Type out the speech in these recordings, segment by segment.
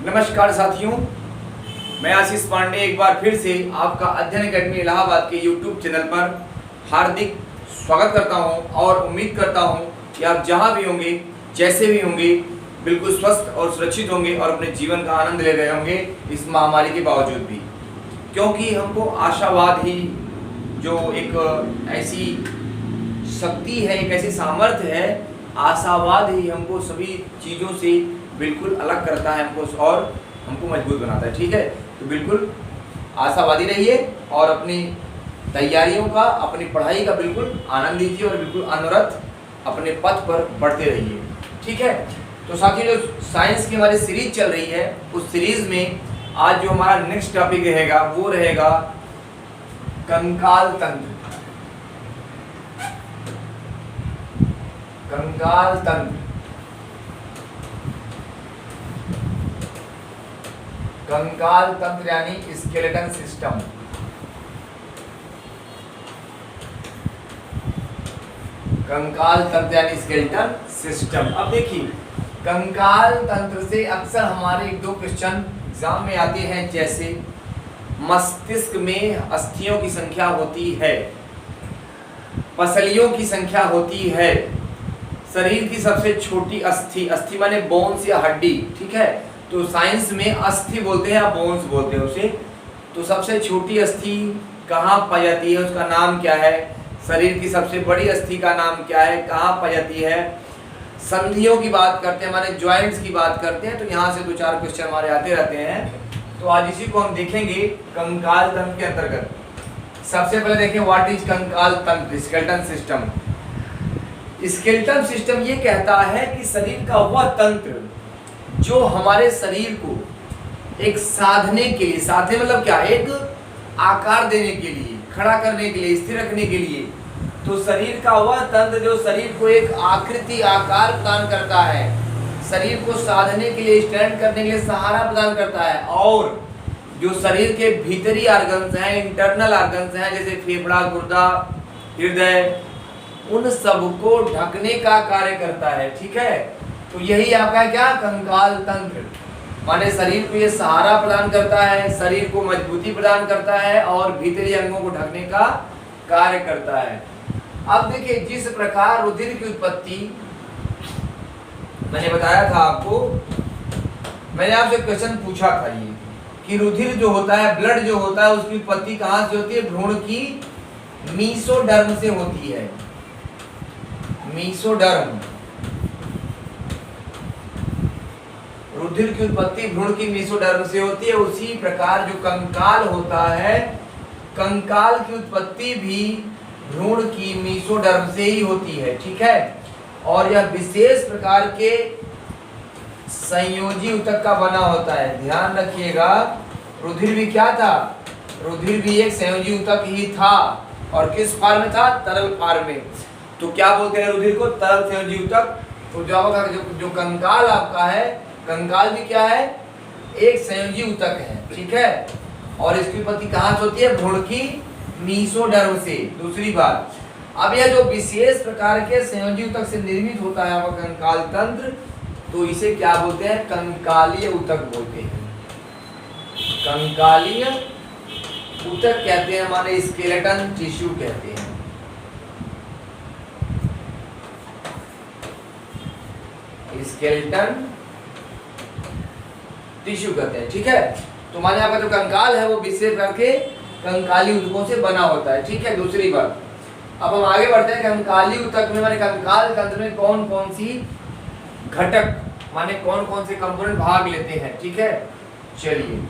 नमस्कार साथियों, मैं आशीष पांडे एक बार फिर से आपका अध्ययन अकेडमी इलाहाबाद के YouTube चैनल पर हार्दिक स्वागत करता हूं और उम्मीद करता हूं कि आप जहां भी होंगे, जैसे भी होंगे, बिल्कुल स्वस्थ और सुरक्षित होंगे और अपने जीवन का आनंद ले रहे होंगे इस महामारी के बावजूद भी। क्योंकि हमको आशावाद ही जो एक ऐसी शक्ति है, एक ऐसी सामर्थ्य है, आशावाद ही हमको सभी चीज़ों से बिल्कुल अलग करता है हमको और हमको मजबूत बनाता है। ठीक है, तो बिल्कुल आशावादी रहिए और अपनी तैयारियों का, अपनी पढ़ाई का बिल्कुल आनंद लीजिए और बिल्कुल अनवरत अपने पथ पर बढ़ते रहिए। ठीक है, तो साथियों जो साइंस की हमारी सीरीज चल रही है, उस सीरीज में आज जो हमारा नेक्स्ट टॉपिक रहेगा वो रहेगा कंकाल तंत्र। कंकाल तंत्र, कंकाल तंत्र यानी स्केलेटन सिस्टम। कंकाल तंत्र यानी स्केलेटन सिस्टम। अब देखिए, कंकाल तंत्र से अक्सर हमारे एक दो क्वेश्चन एग्जाम में आते हैं, जैसे मस्तिष्क में अस्थियों की संख्या होती है, पसलियों की संख्या होती है, शरीर की सबसे छोटी अस्थि, अस्थि माने बोन्स या हड्डी, ठीक है, तो साइंस में अस्थि बोलते हैं या बोन्स बोलते हैं उसे। तो सबसे छोटी अस्थि कहाँ पाई जाती है, उसका नाम क्या है? शरीर की सबसे बड़ी अस्थि का नाम क्या है, कहाँ पाई जाती है? संधियों की बात करते हैं, हमारे जॉइंट्स की बात करते हैं, तो यहाँ से दो चार क्वेश्चन हमारे आते रहते हैं। तो आज इसी को हम देखेंगे कंकाल तंत्र के अंतर्गत। सबसे पहले देखें व्हाट इज कंकाल तंत्र, स्केलेटन सिस्टम। स्केलेटन सिस्टम ये कहता है कि शरीर का वह तंत्र जो हमारे शरीर को एक साधने के लिए, साधने मतलब क्या, एक आकार देने के लिए, खड़ा करने के लिए, स्थिर रखने के लिए, तो शरीर का वह तंत्र जो शरीर को एक आकृति, आकार प्रदान करता है, शरीर को साधने के लिए, स्टैंड करने के लिए सहारा प्रदान करता है, और जो शरीर के भीतरी ऑर्गन्स हैं, इंटरनल ऑर्गन्स हैं, जैसे फेफड़ा, गुर्दा, हृदय, उन सबको ढकने का कार्य करता है। ठीक है, तो यही आपका क्या, कंकाल तंत्र, माने शरीर को ये सहारा प्रदान करता है, शरीर को मजबूती प्रदान करता है और भीतरी अंगों को ढकने का कार्य करता है। अब देखिए, जिस प्रकार रुधिर की उत्पत्ति, मैंने बताया था आपको, मैंने आपसे क्वेश्चन पूछा था ये कि रुधिर जो होता है, ब्लड जो होता है, उसकी उत्पत्ति कहाँ से होती है? भ्रूण की मीसोडर्म से होती है। मीसोडर्म, रुधिर की उत्पत्ति भ्रूण की मीसोडर्म से होती है। उसी प्रकार जो कंकाल होता है, कंकाल की उत्पत्ति भी भ्रूण की मीसोडर्म से ही होती है। ठीक है, और यह विशेष प्रकार के संयोजी ऊतक का बना होता है। ध्यान रखिएगा, रुधिर भी क्या था? रुधिर भी एक संयोजी ऊतक ही था, और किस फॉर्म में था? तरल फॉर्म में। तो क्या बोलते हैं रुधिर को? तरल संयोजी ऊतक। तो जो कंकाल आपका है, कंकाल भी क्या है? एक संयोजी ऊतक है। ठीक है, और इसकी उत्पत्ति कहाँ से होती है? भ्रूण की मीसोडर्म से। दूसरी बात, अब यह जो विशेष प्रकार के संयोजी ऊतक से निर्मित होता है आपका कंकाल तंत्र, तो इसे क्या बोलते हैं? कंकालीय ऊतक बोलते हैं। कंकालीय ऊतक कहते हैं, माने स्केलेटन टिश्यू कहते हैं। स्केलेटन टिश्यू कहते हैं। ठीक है, तो माने आपका जो कंकाल है वो विशेष प्रकार के कंकाली ऊतकों से बना होता है। ठीक है, दूसरी बात, अब हम आगे बढ़ते हैं। कंकाली ऊतक में, माने कंकाल तंत्र में कौन कौन सी घटक, माने कौन कौन से कंपोनेंट भाग लेते हैं? ठीक है, चलिए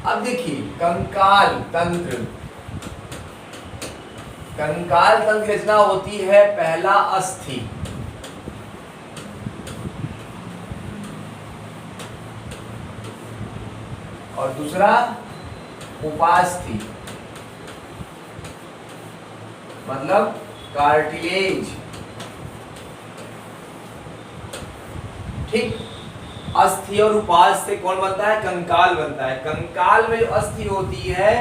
अब देखिए, कंकाल तंत्र, कंकाल तंत्र की रचना होती है, पहला अस्थि, और दूसरा उपास्थि, मतलब कार्टिलेज। ठीक, अस्थि और उपास्थि से कौन बनता है? कंकाल बनता है। कंकाल में जो अस्थि होती है,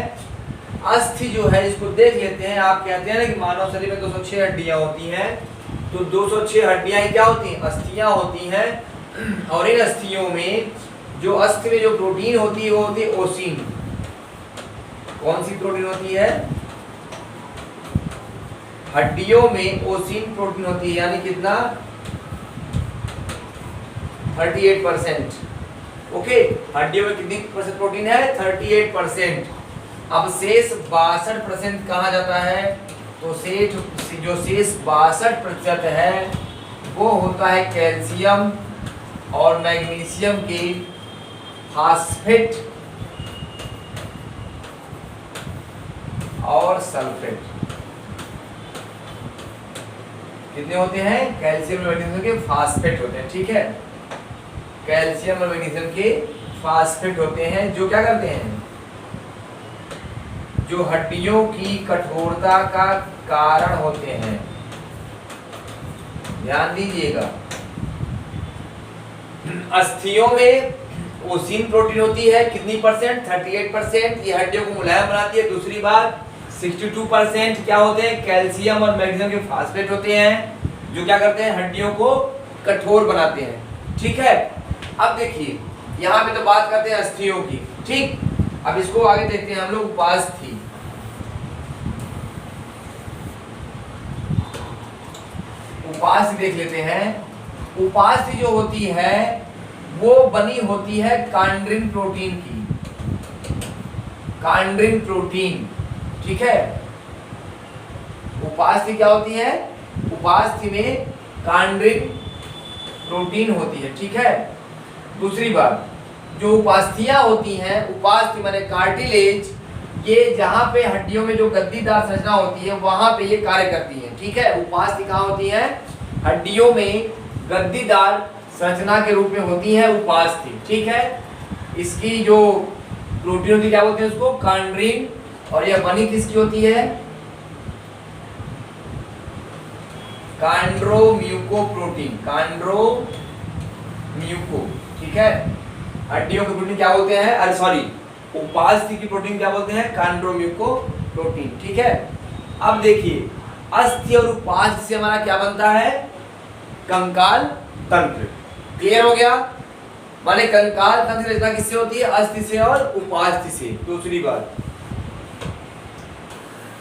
अस्थि जो है इसको देख लेते हैं। आप कहते हैं ना कि मानव शरीर में 206 हड्डियां होती हैं, तो 206 हड्डियां क्या होती हैं? अस्थियां होती हैं। और इन अस्थियों में जो अस्थि में जो प्रोटीन होती है वो होती है ओसिन। कौन सी प्रोटीन होती है? हड्डियों में ओसिन प्रोटीन होती है, यानी कितना? 38%। ओके, हड्डियों में कितनी परसेंट प्रोटीन है? 38%। अब शेष 62% कहाँ जाता है? तो जो शेष 62% है वो होता है कैल्शियम और मैग्नीशियम के फास्फेट और सल्फेट। कितने होते हैं? कैल्शियम और मैग्नीशियम के फास्फेट होते हैं, ठीक है। कैल्शियम और मैग्नीशियम के फास्फेट होते हैं, जो क्या करते हैं? जो हड्डियों की कठोरता का कारण होते हैं। ध्यान दीजिएगा, अस्थियों में ओसिन प्रोटीन होती है, कितनी परसेंट? 38%। ये हड्डियों को मुलायम बनाती है। दूसरी बात, 62% क्या होते हैं? कैल्शियम और मैग्नीशियम के फास्फेट होते हैं, जो क्या करते हैं? हड्डियों को कठोर बनाते हैं, ठीक है। अब देखिए, यहाँ पे तो बात करते हैं अस्थियों की, ठीक। अब इसको आगे देखते हैं हम लोग, उपास्थि। उपास्थि देख लेते हैं। उपास्थि जो होती है वो बनी होती है कांड्रिन प्रोटीन की। कांड्रिन प्रोटीन, ठीक है। उपास्थि क्या होती है? उपास्थि में कांड्रिन प्रोटीन होती है, ठीक है। दूसरी बात, जो उपास्थियां होती हैं, उपास्थि माने कार्टिलेज, ये जहां पे हड्डियों में जो गद्दीदार संरचना होती है वहां पे ये कार्य करती है, ठीक है। उपास्थि कहाँ होती है? हड्डियों में गद्दीदार संरचना के रूप में होती है उपास्थि, ठीक है। इसकी जो प्रोटीन होती है क्या बोलते हैं उसको? कांड्रिन। और यह बनी किसकी होती है? कांड्रोम्यूकोप्रोटीन। कांड्रोम्यूको, ठीक है। हड्डियों की प्रोटीन क्या बोलते हैं? अरे सॉरी, उपास्थि की प्रोटीन क्या बोलते हैं? कांड्रोम्यूकोप्रोटीन, ठीक है। अब देखिए, अस्थि और उपास्थि से हमारा क्या बनता है? कंकाल तंत्र। क्लियर हो गया? माने कंकाल तंत्र की रचना किससे होती है? अस्थि से और उपास्थि से। दूसरी बात,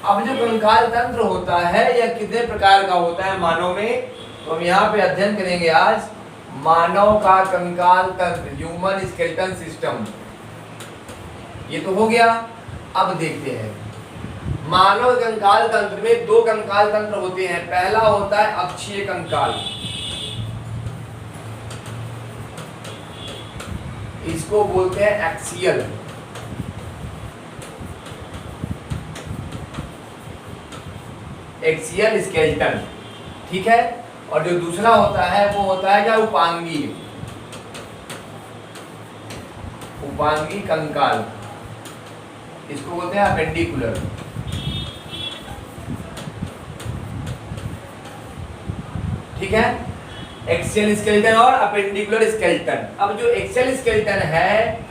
अब जो कंकाल तंत्र होता है यह कितने प्रकार का होता है मानव में? तो हम यहाँ पे अध्ययन करेंगे आज मानव का कंकाल तंत्र, ह्यूमन स्केलेटन सिस्टम। ये तो हो गया। अब देखते हैं, मानव कंकाल तंत्र में दो कंकाल तंत्र होते हैं। पहला होता है अक्षीय कंकाल, इसको बोलते हैं एक्सियल। एक्सियल स्केलेटन, ठीक है। और जो दूसरा होता है वो होता है क्या? उपांगीय। उपांगीय कंकाल, इसको बोलते हैं अपेंडिकुलर। ठीक है, एक्सियल स्केलेटन और अपेंडिकुलर स्केलेटन। अब जो एक्सियल स्केलेटन है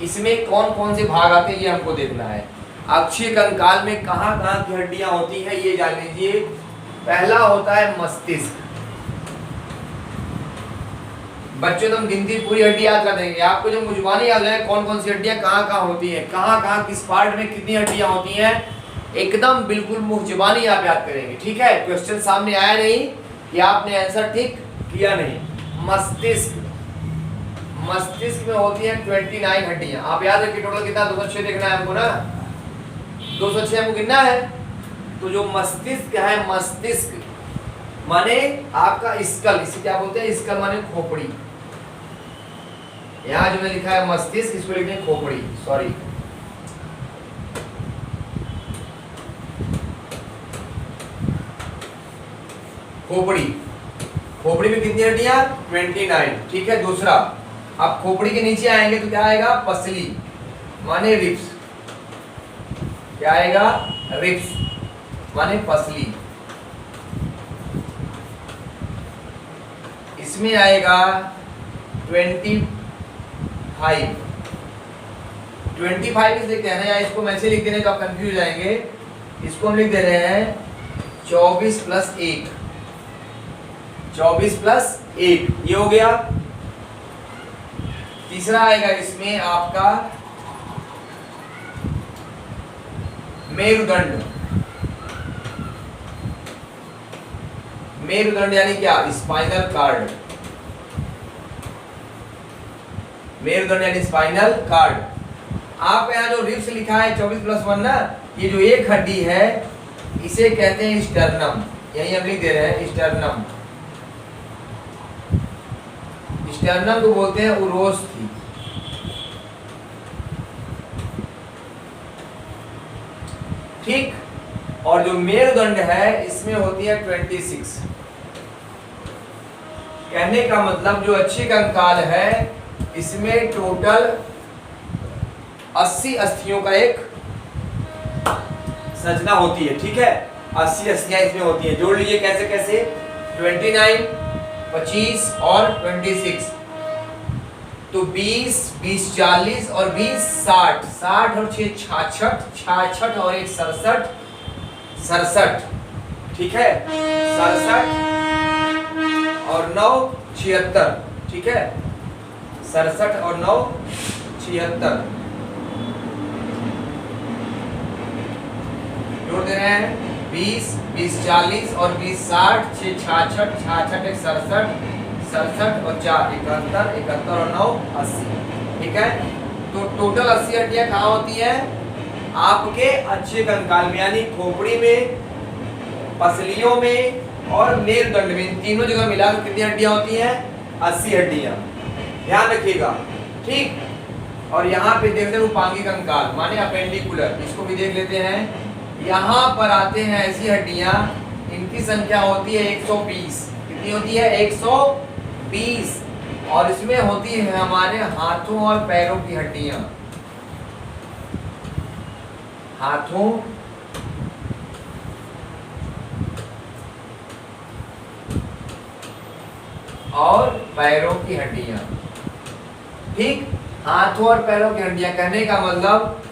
इसमें कौन कौन से भाग आते हैं ये हमको देखना है। अक्षीय कंकाल में कहाँ कहाँ की हड्डियां होती है ये जान लीजिए। पहला होता है मस्तिष्क। बच्चों तुम गिनती पूरी हड्डी याद कर देंगे, आपको जब मुजबानी याद है कौन कौन सी हड्डियां कहाँ कहाँ होती है, कहाँ कहाँ किस पार्ट में कितनी हड्डियां होती हैं, एकदम बिल्कुल मुजबानी आप याद करेंगे। ठीक है, क्वेश्चन सामने आया नहीं कि आपने आंसर ठीक किया नहीं। मस्तिष्क, मस्तिष्क में होती है 29 हड्डियां। आप याद रखिए टोटल कितना 206 देखना है हमको ना, 206 हमको गिनना है। तो जो मस्तिष्क है, मस्तिष्क माने आपका स्कल, इसे क्या बोलते हैं? स्कल माने खोपड़ी। यहाँ जो मैंने लिखा है मस्तिष्क, इसको लिखते हैं खोपड़ी, सॉरी। खोपड़ी, खोपड़ी में कितनी हड्डियां? 29। ठीक है। दूसरा, अब खोपड़ी के नीचे आएंगे तो क्या आएगा? पसली माने रिब्स। क्या आएगा? रिब्स माने पसली। इसमें आएगा 25 25 इसे कहना है, या इसको हम ऐसे लिख दे रहे हैं तो आप कंफ्यूज हो जाएंगे। इसको हम लिख दे रहे हैं 24 प्लस 1, 24 प्लस 1 ये हो गया। तीसरा आएगा इसमें आपका मेरुदंड। मेरुदंड यानी क्या? Spinal cord. मेरुदंड यानी स्पाइनल कार्ड। आप यहाँ जो रिब्स लिखा है 24 प्लस 1 ना, ये जो एक हड्डी है इसे कहते हैं स्टर्नम। यही हम लिख दे रहे हैं स्टर्नम। स्टर्नम को बोलते हैं उरोस्थी। ठीक। और जो मेरुदंड है इसमें होती है 26। कहने का मतलब जो अच्छी कंकाल है इसमें टोटल 80 अस्थियों का एक संरचना होती है। ठीक है, 80 अस्थियां इसमें होती है। जोड़ लीजिए कैसे कैसे, 29, 25 और 26। तो 20, 20 40 और 20 60, 60 और 6 66, 66 और 1 67, 67। ठीक है, 67 और 9 76। ठीक है, 67 और 9 76 जोड़ दे रहे हैं। 20, 20 40 और 20 60, 6 66, 66 1 67, 67 और 4 71, 71 और 9 80। ठीक है, तो टोटल 80 हड्डियां कहाँ होती है? आपके अच्छे कंकाल में, यानी खोपड़ी में, पसलियों में और मेरुदंड में। इन तीनों जगह मिलाकर कितनी हड्डियां होती हैं? 80 हड्डियां। ध्यान रखिएगा। ठीक। और यहाँ पे देखते हैं उपांगी कंकाल माने अपेंडिकुलर, इसको भी देख लेते हैं। यहाँ पर आते हैं ऐसी हड्डियां, इनकी संख्या होती है 120। कितनी होती है? 120। और इसमें होती है हमारे हाथों और पैरों की हड्डियां। हाथों और पैरों की हड्डियां। ठीक, हाथों और पैरों की हड्डियां कहने का मतलब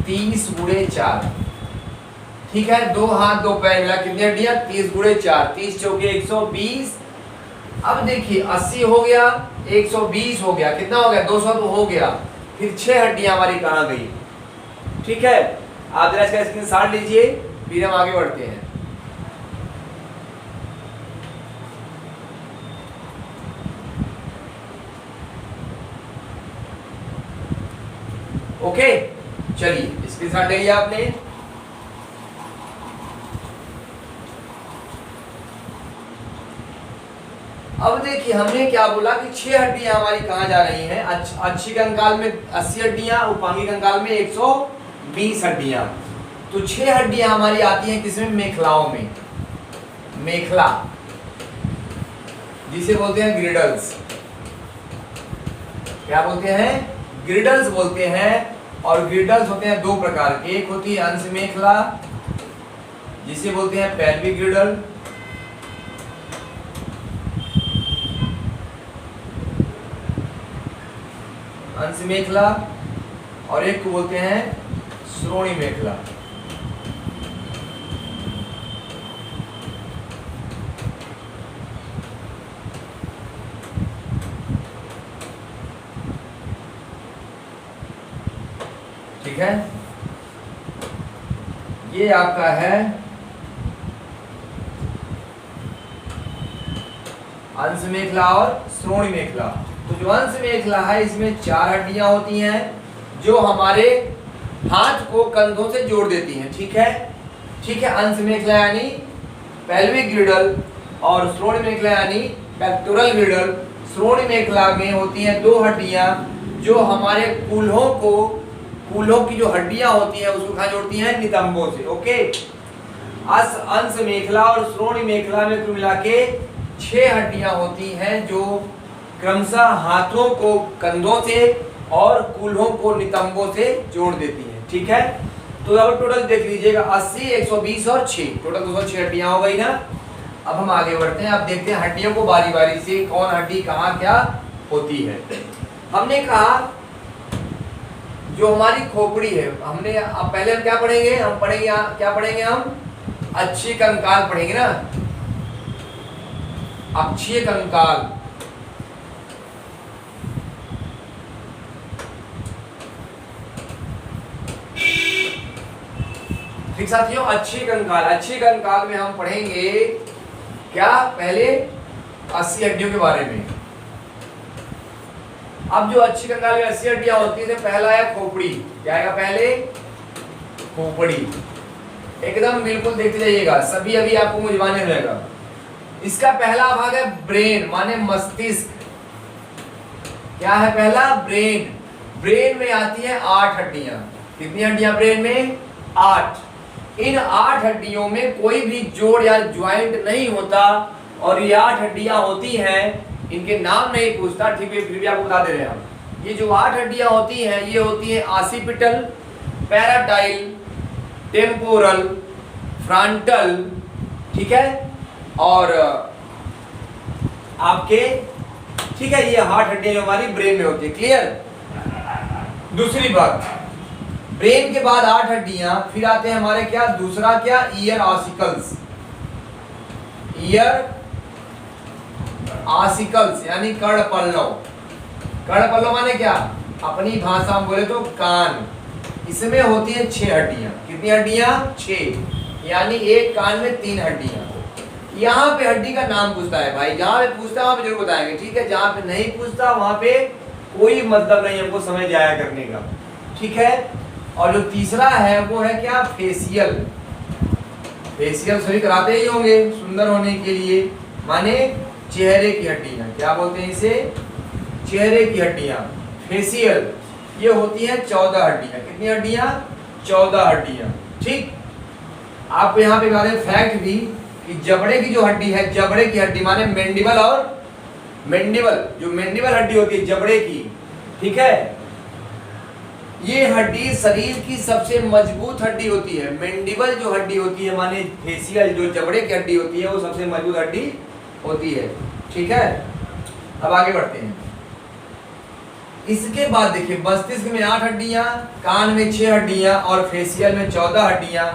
30 गुणे 4। ठीक है, 2 हाथ 2 पैर मिला कितनी हड्डियां? 30 गुणे 4, 30 चौके 120। अब देखिए 80 हो गया, 120 हो गया, कितना हो गया? 200 तो हो गया। फिर 6 हड्डियां हमारी कहाँ गई? ठीक है, आप जरा इसका स्क्रीनशॉट लीजिए, फिर हम आगे बढ़ते हैं। ओके, चलिए स्क्रीनशॉट ले लिया आपने। अब देखिए हमने क्या बोला कि 6 हड्डियां हमारी कहाँ जा रही हैं? अच्छी कंकाल में 80 हड्डियां, उपांगी कंकाल में 120 हड्डियां। तो 6 हड्डियां हमारी आती हैं किसमें? मेखलाओं में। मेखला जिसे बोलते हैं ग्रिडल्स। क्या बोलते हैं? ग्रिडल्स बोलते हैं। और ग्रिडल्स होते हैं 2 प्रकार के। एक होती है अंश मेखला जिसे बोलते हैं पेल्विक ग्रिडल, अंश मेखला, और एक को बोलते हैं श्रोणि मेखला। ठीक है, ये आपका है अंश मेखला और श्रोणि मेखला। तो जो अंश मेखला है इसमें 4 हड्डियां होती हैं जो हमारे हाथ को कंधों से जोड़ देती हैं। ठीक है, ठीक है, अंश मेखला यानी पेल्विक ग्रिडल और श्रोणि मेखला यानी पेक्टोरल ग्रिडल। श्रोणि मेखला में होती हैं 2 हड्डियां जो हमारे कूल्हों की जो हड्डियां होती हैं उसको कहाँ जोड़ती हैं? नितंबों से। ओके, अंश मेखला और श्रोणि मेखला में कुल मिला के 6 हड्डियां होती हैं जो क्रमशः हाथों को कंधों से और कूल्हों को नितंबों से जोड़ देती हैं। ठीक है, तो अब टोटल देख लीजिएगा 80, 120 और 6, टोटल 206 हड्डियां हो गई ना। अब हम आगे बढ़ते हैं। अब देखते हैं हड्डियों को बारी बारी से कौन हड्डी कहाँ क्या होती है। हमने कहा जो हमारी खोपड़ी है, हमने अब पहले हम क्या पढ़ेंगे, हम पढ़ेंगे क्या पढ़ेंगे, हम अक्षीय कंकाल पढ़ेंगे ना, अक्षीय कंकाल। ठीक साथियों, अक्षीय कंकाल, अक्षीय कंकाल में हम पढ़ेंगे क्या, पहले 80 हड्डियों के बारे में। अब जो अक्षीय कंकाल में 80 हड्डियां होती है, पहला है खोपड़ी। क्या आएगा पहले, खोपड़ी। एकदम बिल्कुल देखते जाइएगा, सभी अभी आपको मुझवाने रहेगा। इसका पहला भाग है ब्रेन, माने मस्तिष्क। क्या है पहला, ब्रेन। ब्रेन में आती है 8 हड्डियां। कितनी हड्डियां ब्रेन में, 8। इन 8 हड्डियों में कोई भी जोड़ या ज्वाइंट नहीं होता, और ये 8 हड्डियां होती हैं, इनके नाम नहीं पूछता, ठीक है, फिर भी आपको बता दे रहे हैं हम। ये जो 8 हड्डियां होती हैं, ये होती हैं ऑसिपिटल, पैराटाइल, टेम्पोरल, फ्रंटल, ठीक है, और आपके, ठीक है, ये 8 हड्डियां जो हमारी ब्रेन में होती है। क्लियर। दूसरी बात, ब्रेन के बाद 8 हड्डियां, फिर आते हैं हमारे क्या, दूसरा क्या, ईयर ऑसिकल्स। ईयर ऑसिकल्स यानी कर्णपल्लव। कर्णपल्लव माने क्या, अपनी भाषा में बोले तो कान। इसमें होती है 6 हड्डियां। कितनी हड्डियां, 6, यानी एक कान में 3 हड्डियां। यहाँ पे हड्डी का नाम पूछता है भाई, जहाँ पे पूछता है वहां पे जरूर बताएंगे, ठीक है। जहाँ पे नहीं पूछता वहां पे कोई मतलब नहीं हमको समय जाया करने का, ठीक है। और जो तीसरा है वो है क्या, फेशियल। फेशियल सभी कराते ही होंगे सुंदर होने के लिए, माने चेहरे की हड्डियां। क्या बोलते हैं इसे, चेहरे की हड्डियां, फेशियल। ये होती है 14 हड्डियां। कितनी हड्डियां, 14 हड्डियां, ठीक। आपको यहाँ पे बता दें फैक्ट भी कि जबड़े की जो हड्डी है, जबड़े की हड्डी माने मैंडिबल, और मैंडिबल जो मैंडिबल हड्डी होती है जबड़े की, ठीक है, ये हड्डी शरीर की सबसे मजबूत हड्डी होती है। मैंडिबल जो हड्डी होती है, माने फेशियल जो जबड़े की हड्डी होती है, वो सबसे मजबूत हड्डी होती है, ठीक है। अब आगे बढ़ते हैं। इसके बाद देखिए, मस्तिष्क में 8 हड्डियां, कान में 6 हड्डियां, और फेशियल में 14 हड्डियां।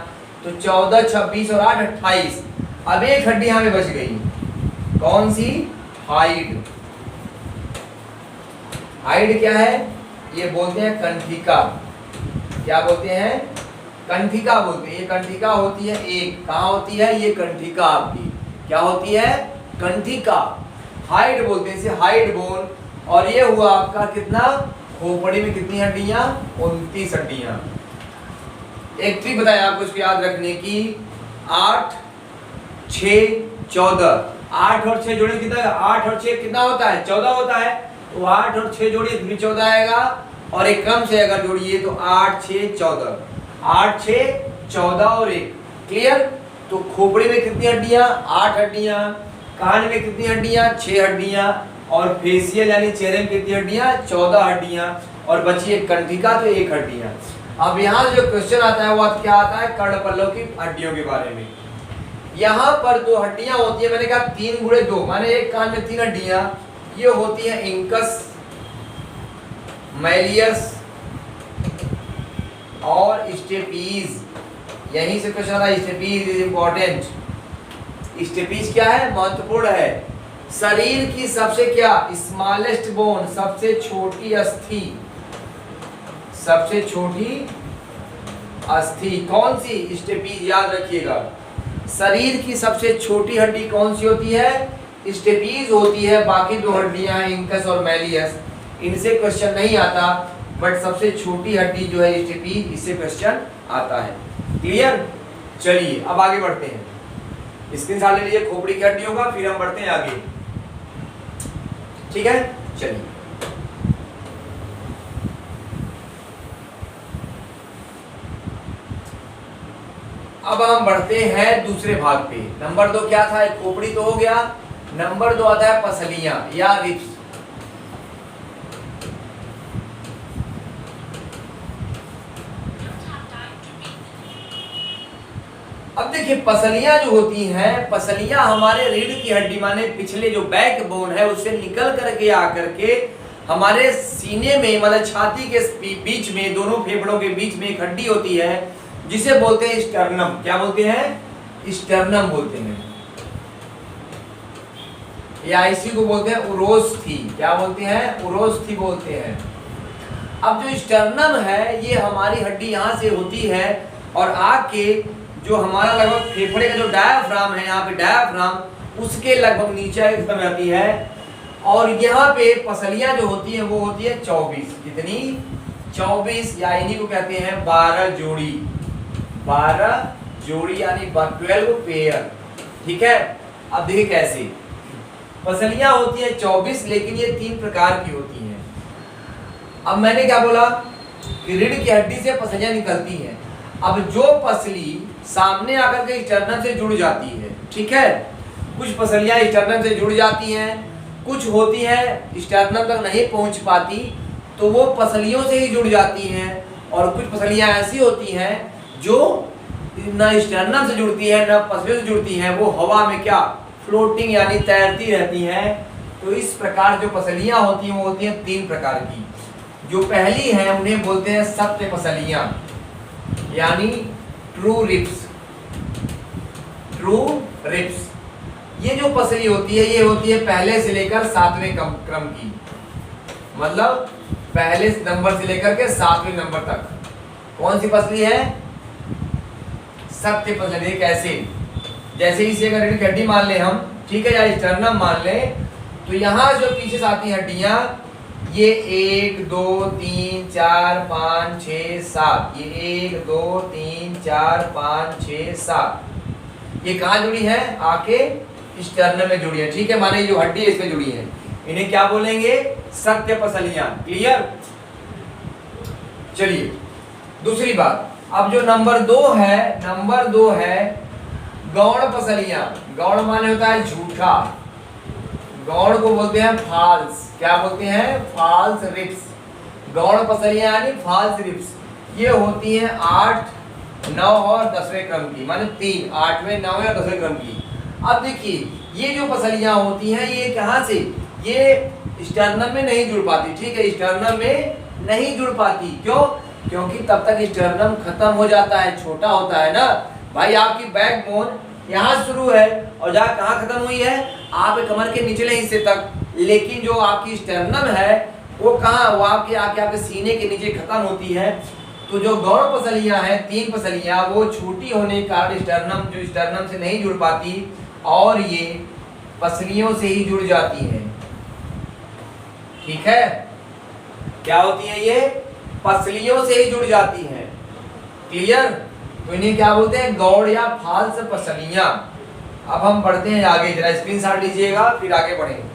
तो 14, 26 और 8, 28। अब एक हड्डी यहाँ पे बच गई, कौन सी, हाइड। हाइड क्या है, ये बोलते हैं कंठिका। क्या बोलते हैं, कंठिका बोलते हैं। ये कंठिका होती है एक, कहाँ होती है, ये कंठिका आपकी क्या होती है, कंठिका। हाइड बोलते हैं इसे, हाइड बोन। और ये हुआ आपका कितना, खोपड़ी में कितनी हड्डियां, 29 हड्डियां। एक ट्रिक बताया आपको इसको याद रखने की, 8, 6, 14। 8 और 6 जोड़े कितना, 8 और 6 कितना होता है, 14 होता है। तो 8 और 6 जोड़िए तो 14 आएगा, और एक क्रम से अगर जोड़िए तो 8, 6, 14। 8, 6, 14 और 1। क्लियर। तो खोपड़ी में कितनी हड्डियां, 8 हड्डियां, कान में कितनी हड्डियां, 6 हड्डियां, और फेशियल यानी चेहरे में कितनी हड्डियां, 14 हड्डियां, और बची एक कंठिका तो 1 हड्डियां। अब यहाँ जो क्वेश्चन आता है वो क्या आता है, कर्णपल्लव की हड्डियों के बारे में। यहाँ पर 2 हड्डियां होती है, मैंने कहा 3 गुणे 2, माने एक कान में 3 हड्डियां। ये होती है इंकस, मैलियस और स्टेपीज। यहीं से क्वेश्चन आता है, स्टेपीज इज इंपॉर्टेंट। स्टेपीज क्या है, महत्वपूर्ण है। शरीर की सबसे क्या, स्मॉलेस्ट बोन, सबसे छोटी अस्थि। सबसे छोटी अस्थि कौन सी, स्टेपीज। याद रखिएगा, शरीर की सबसे छोटी हड्डी कौन सी होती है, स्टेपीज होती है। बाकी 2 हड्डियां इंकस और मैलियस, इनसे क्वेश्चन नहीं आता, बट सबसे छोटी हड्डी जो है स्टेपीज, इससे क्वेश्चन आता है। क्लियर। चलिए अब आगे बढ़ते हैं, स्क्रीनशॉट ले लीजिए खोपड़ी की हड्डियों का, फिर हम बढ़ते हैं आगे, ठीक है। चलिए अब हम बढ़ते हैं दूसरे भाग पे। नंबर 2 क्या था, खोपड़ी तो हो गया। नंबर 2 आता है पसलियां या रिब्स। अब देखिए, पसलियां जो होती हैं, पसलियां हमारे रीढ़ की हड्डी माने पिछले जो बैक बोन है उससे निकल करके आकर के हमारे सीने में मतलब छाती के बीच में, दोनों फेफड़ों के बीच में एक हड्डी होती है जिसे बोलते हैं स्टर्नम। क्या बोलते हैं? स्टर्नम बोलते हैं, या इसी को बोलते हैं उरोस्थी। क्या बोलते हैं? उरोस्थी बोलते हैं। अब जो स्टर्नम है ये हमारी हड्डी यहाँ से होती है और आके जो हमारा लगभग फेफड़े का जो डायाफ्राम है, यहाँ पे डायाफ्राम उसके लगभग नीचे खत्म जाती है। और यहाँ पे पसलियां जो होती हैं वो होती है 24। कितनी? 24, या इन्हीं को कहते हैं 12 जोड़ी। 12 जोड़ी यानी 12 पेयर। ठीक है, अब देखिए कैसे पसलियां होती हैं 24, लेकिन ये 3 प्रकार की होती हैं। अब मैंने क्या बोला कि रीढ़ की हड्डी से पसलियां निकलती हैं। अब जो पसली सामने आकर के स्टर्नम से जुड़ जाती है, ठीक है, कुछ पसलियां स्टर्नम से जुड़ जाती हैं, कुछ होती हैं स्टर्नम तक नहीं पहुंच पाती, तो वो पसलियों से ही जुड़ जाती हैं। और कुछ पसलियां ऐसी होती हैं जो न स्टर्नम से जुड़ती है न पसलियों से जुड़ती हैं, वो हवा में क्या फ्लोटिंग यानी तैरती रहती हैं। तो इस प्रकार जो पसलियां होती हैं वो होती हैं 3 प्रकार की। जो पहली है उन्हें बोलते हैं सत्य पसलियां यानी ट्रू रिब्स। ट्रू रिब्स ये जो पसली होती है ये होती है पहले से लेकर 7वें क्रम की, मतलब पहले नंबर से लेकर के 7वें नंबर तक। कौन सी पसली है? सत्य पसली। कैसे? जैसे इसे अगर रीढ़ की हड्डी मान ले हम, ठीक है, या स्टर्नम मान ले, तो यहाँ जो पीछे से आती हड्डियां ये 1 2 3 4 5 6 7, ये 1 2 3 4 5 6 7 ये कहाँ जुड़ी है? आके स्टर्नम में जुड़ी है। ठीक है, माने जो हड्डी है इसमें जुड़ी है, इन्हें क्या बोलेंगे? सत्य पसलियां। क्लियर? चलिए दूसरी बात, अब जो नंबर 2 है गौण पसलियां। गौण माने होता है झूठा, गौण को बोलते हैं फॉल्स। क्या बोलते हैं? False ribs. गौण पसलियां यानी फॉल्स रिब्स, ये होती हैं 8, 9 और 10वें क्रम की, माने 3, 8वें, 9वें और 10वें क्रम की। अब देखिए ये जो पसलियां होती हैं ये कहाँ से? ये स्टर्नम में नहीं जुड़ पाती। ठीक है, स्टर्नम में नहीं जुड़ पाती। क्यों? क्योंकि तब तक स्टर्नम खत्म हो जाता है, छोटा होता है ना भाई। आपकी बैकबोन यहाँ शुरू है और जहाँ कहाँ खत्म हुई है? आपके कमर के निचले हिस्से तक। लेकिन जो आपकी स्टर्नम है वो कहाँ? वो आपके आपके सीने के नीचे खत्म होती है। तो जो गौण पसलियां हैं 3 पसलियां, वो छोटी होने के कारण स्टर्नम से नहीं जुड़ पाती और ये पसलियों से ही जुड़ जाती हैं। ठीक है, क्या होती है? ये पसलियों से ही जुड़ जाती हैं। क्लियर? तो इन्हें क्या बोलते हैं? गौड़ या फाल्स पसलियां। अब हम बढ़ते हैं आगे, जरा स्क्रीनशॉट लीजिएगा फिर आगे बढ़ेंगे।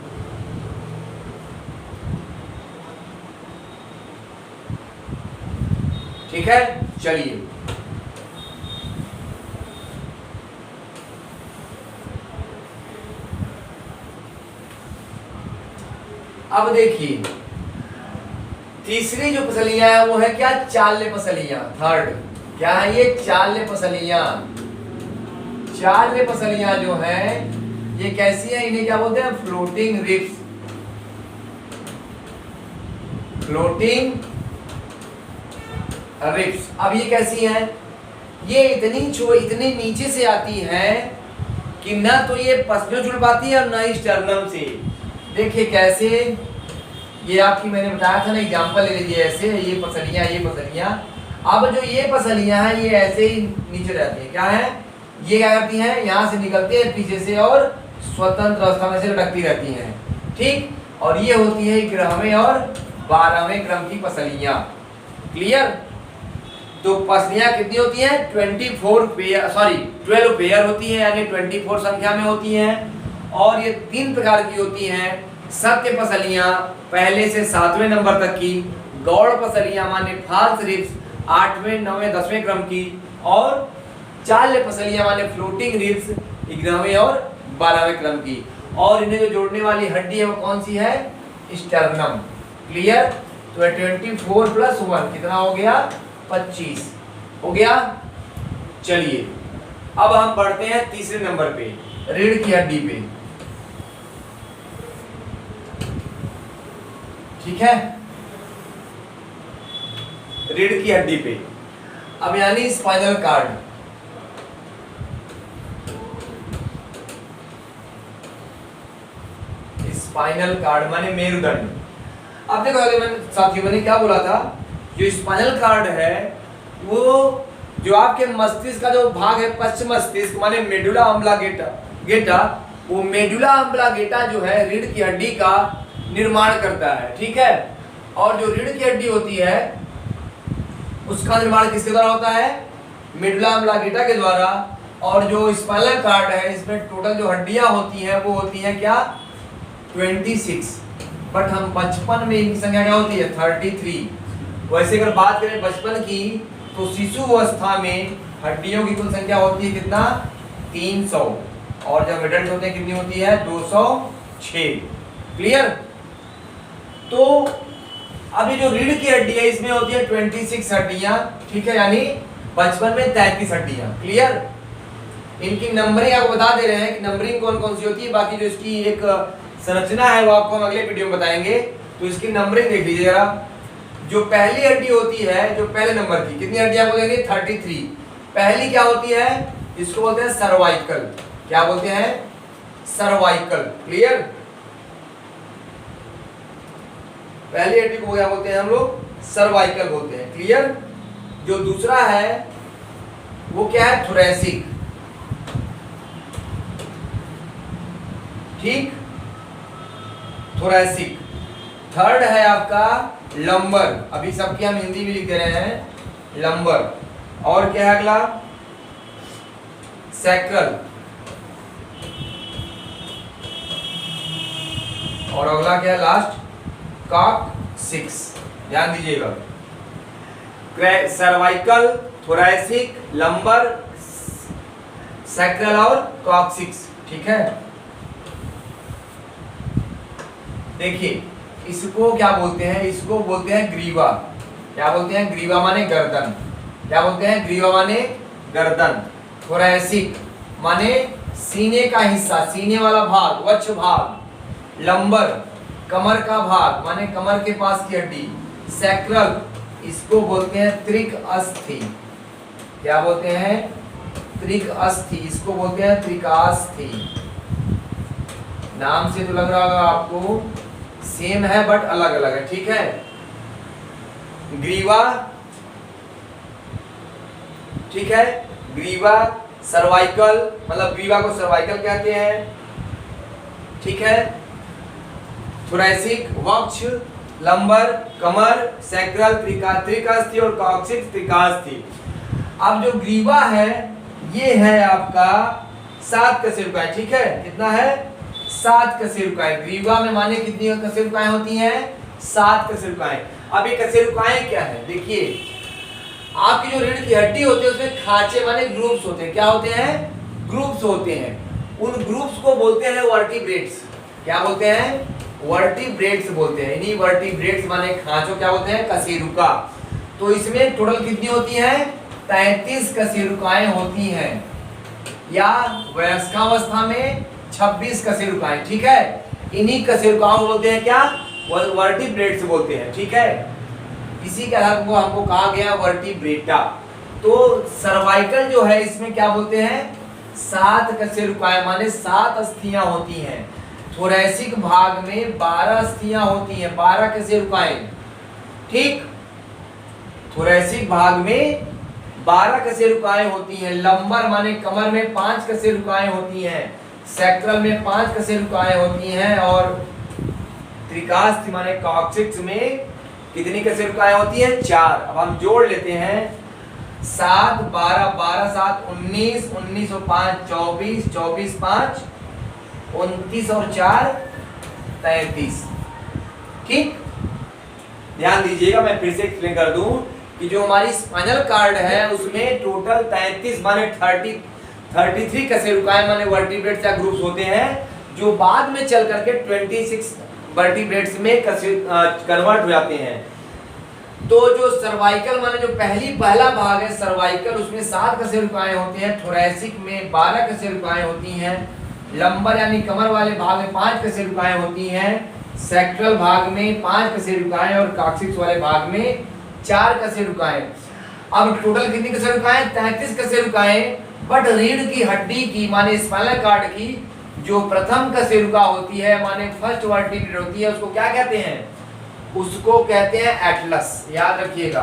ठीक है, चलिए अब देखिए तीसरी जो पसलियां है वो है क्या? चाल्य पसलियां। थर्ड क्या है ये? चाल्य पसलियां। चाल्य पसलियां जो है ये कैसी है? इन्हें क्या बोलते हैं? Floating ribs. Floating ribs. अब ये कैसी है? ये इतनी नीचे से आती है कि ना तो ये पसलियों जुड़ पाती है और ना ही स्टर्नम से। देखिए कैसे, ये आपकी मैंने बताया था ना, एग्जांपल ले लीजिए। ऐसे ये पसलियां। अब जो ये पसलियां हैं ये ऐसे ही नीचे रहती हैं। क्या है? ये क्या करती हैं? यहाँ से निकलती है पीछे से और स्वतंत्र अवस्था में से लटकती रहती हैं। ठीक, और ये होती है 11वें और 12वें क्रम की पसलियां। क्लियर? तो पसलियां कितनी होती हैं? 12 पेयर होती हैं, यानी 24 संख्या में होती हैं। और ये 3 प्रकार की होती हैं। सत्य पसलियां पहले से 7वें नंबर तक की, गौड़ पसलियां माने फॉल्स रिब्स 8वें, 9वें, 10वें क्रम की, और चाल्य पसलियां माने फ्लोटिंग रिब्स 11वें और 12वें क्रम की। और इन्हें जो जोड़ने वाली हड्डी है वो कौन सी है? स्टर्नम। क्लियर? तो 24 + 1 कितना हो गया? 25 हो गया। चलिए अब हम बढ़ते हैं तीसरे नंबर पे, रीढ़ की हड्डी पे। ठीक है, रीढ़ की हड्डी पे। अब यानी स्पाइनल कार्ड, स्पाइनल कार्ड माने मेरुदंड। अब देखो मैंने साथियों मैंने क्या बोला था, जो स्पाइनल कार्ड है वो जो आपके मस्तिष्क का जो भाग है पश्च मस्तिष्क माने मेडुला ऑब्लांगेटा, वो मेडुला ऑब्लांगेटा जो है रीढ़ की हड्डी का निर्माण करता है, ठीक है। और जो रीढ़ की हड्डी होती है उसका निर्माण किसके द्वारा होता है, मेडुला ऑब्लांगेटा के द्वारा। और जो स्पाइनल कार्ड है इसमें टोटल जो हड्डियां होती हैं वो होती हैं क्या, 26, बट हम बचपन में इनकी संख्या क्या होती है, 33। वैसे अगर बात करें बचपन की तो शिशु अवस्था में हड्डियों की कुल संख्या होती है कितना, 300, और जब एडल्ट होते हैं कितनी होती है, 206। क्लियर। तो अभी जो रीढ़ की हड्डी है इसमें होती है 26 हड्डियां, ठीक है, यानी बचपन में 33 हड्डियां। क्लियर। इनकी नंबरिंग आपको बता दे रहे हैं कि नंबरिंग कौन कौन सी होती है, बाकी जो इसकी एक संरचना है वो आपको हम अगले वीडियो में बताएंगे। तो इसकी नंबरिंग देख लीजिए जरा। जो पहली हड्डी होती है, जो पहले नंबर की, कितनी हड्डी आपको देंगे, 33। पहली क्या होती है, इसको बोलते हैं सर्वाइकल। क्या बोलते हैं, सर्वाइकल। क्लियर। पहली हड्डी को क्या बोलते हैं हम लोग, सर्वाइकल बोलते हैं। क्लियर। जो दूसरा है वो क्या है, थोरैसिक, ठीक, थोरैसिक। थर्ड है आपका लंबर, अभी सबकी हम हिंदी भी लिख दे रहे हैं, लंबर। और क्या है अगला, सैक्रल। और अगला क्या है लास्ट, कॉक्सिक्स। ध्यान दीजिएगा, सर्वाइकल, थोरैसिक, लंबर, सैक्रल और कॉक्सिक्स। ठीक है। देखिए इसको क्या बोलते हैं, इसको बोलते हैं ग्रीवा। क्या बोलते हैं, ग्रीवा माने गर्दन। क्या बोलते हैं, ग्रीवा माने गर्दन। थोरैसिक माने सीने का हिस्सा, सीने वाला भाग, वक्ष भाग। लंबर कमर का भाग माने कमर के पास की हड्डी। सैक्रल इसको बोलते हैं त्रिक अस्थि। क्या बोलते हैं, त्रिक अस्थि। इसको बोलते हैं त्रिकास्थि। नाम से तो लग रहा होगा आपको सेम है बट अलग अलग है। ठीक है। ग्रीवा, ठीक है, ग्रीवा, सर्वाइकल, मतलब ग्रीवा को सर्वाइकल कहते हैं। ठीक है। थोरैसिक वक्ष, लंबर कमर, सैक्रल त्रिकास्थि और कॉक्सिक्स त्रिकास्थि। अब जो ग्रीवा है ये है आपका 7 कशेरुकाएं। ठीक है, कितना है, 7 कशेरुकाएं। ग्रीवा में माने कितनी कशेरुकाएं होती हैं, 7 कशेरुकाएं। अब ये कशेरुकाएं क्या है, देखिए आपकी जो रीढ़ की हड्डी होती है उसमें खांचे माने ग्रुप्स होते हैं। क्या होते हैं, ग्रुप्स होते हैं। उन ग्रुप्स को बोलते हैं वर्टिब्रेट्स। क्या बोलते हैं, वर्टिब्रेट्स बोलते हैं। इन्हीं वर्टिब्रेट्स माने खांचों क्या बोलते हैं, कशेरुका। तो इसमें टोटल कितनी होती हैं, 33 कशेरुकाएं होती हैं, या वयस्कावस्था में 26 कशेरुकाएं। ठीक है। इन्हीं कशेरुकाओं को बोलते हैं क्या, वर्टिब्रेट्स बोलते हैं। ठीक है। इसी के आधार को हमको कहा गया वर्टिब्रेटा। तो सर्वाइकल जो है इसमें क्या बोलते हैं, 7 कशेरुकाएं माने 7 अस्थियां होती हैं। थोरैसिक भाग में 12 अस्थियां होती हैं, 12 कशेरुकाएं। ठीक। थोरैसिक भाग में 12 कशेरुकाएं होती हैं। लंबर माने कमर में 5 कशेरुकाएं होती हैं। सैक्रल में 5 कशेरुकाएं होती हैं। और त्रिकास्थि माने कॉक्सिक्स में कितनी कशेरुकाएं होती हैं, 4। अब हम जोड़ लेते हैं, 7 12 12 7 19 19 और 5 24 24 5 29 और 4 33। ठीक। ध्यान दीजिएगा, मैं फिर से एक्सप्लेन कर दूं कि जो हमारी स्पाइनल कार्ड है उसमें टोटल 33 माने 33 कशेरुकाएं माने वर्टिब्रेट्स या ग्रुप्स होते हैं, जो बाद में चल करके 26 वर्टिब्रेट्स में कन्वर्ट हो जाते हैं। तो जो सर्वाइकल माने जो पहला भाग है सर्वाइकल, उसमें 7 कशेरुकाएं होती हैं। थोरैसिक में 12 कशेरुकाएं होती हैं। लंबर यानी कमर वाले भाग में 5 कशेरुकाएं होती हैं। सेक्ट्रल भाग में 5 कशेरुकाएं और कॉक्सिक्स वाले भाग में 4 कशेरुकाएं। अब टोटल कितनी कशेरुकाएं? 33 कशेरुकाएं। बट रीढ़ की हड्डी की माने स्पाइनल कॉर्ड की जो प्रथम कशेरुका होती है माने फर्स्ट वर्टिब्रेट होती है, उसको क्या कहते हैं? उसको कहते हैं एटलस। याद रखिएगा,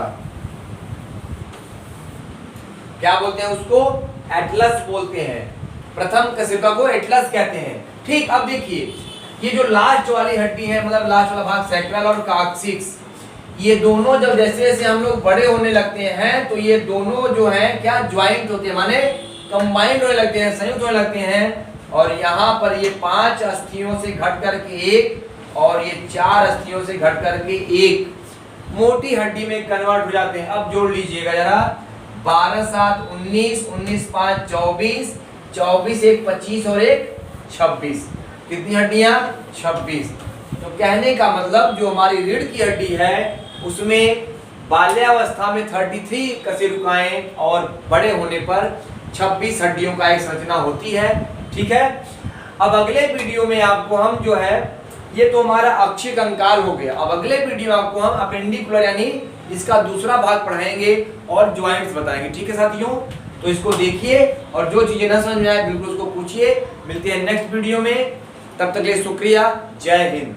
क्या बोलते हैं उसको? एटलस बोलते हैं। प्रथम कशेरुका को एटलस कहते हैं। ठीक, अब देखिए ये जो लास्ट वाली हड्डी है, मतलब लास्ट वाला भाग सेक्रल और कॉक्सिक्स, ये दोनों जब जैसे जैसे हम लोग बड़े होने लगते हैं तो ये दोनों जो है क्या ज्वाइंट होते हैं, माने कंबाइंड होने लगते हैं, संयुक्त होने लगते हैं। और यहाँ पर ये 5 अस्थियों से घट करके एक और ये 4 अस्थियों से घट करके एक मोटी हड्डी में कन्वर्ट हो जाते हैं। अब जोड़ लीजिएगा जरा, 12 7 19, 19 5 24, 24 1 25 और एक 26। कितनी हड्डियां? 26। तो कहने का मतलब जो हमारी रीढ़ की हड्डी है उसमें बाल्यावस्था में 33 कशेरुकाएं और बड़े होने पर 26 हड्डियों का एक संरचना होती है। ठीक है, अब अगले वीडियो में आपको हम जो है, ये तो हमारा अक्षीय कंकाल हो गया। अब अगले वीडियो में आपको हम अपेंडिकुलर यानी इसका दूसरा भाग पढ़ाएंगे और ज्वाइंट्स बताएंगे। ठीक है साथियों, तो इसको देखिए और जो चीजें न समझ में आए बिल्कुल उसको पूछिए। मिलते हैं नेक्स्ट वीडियो में, तब तक के लिए शुक्रिया। जय हिंद।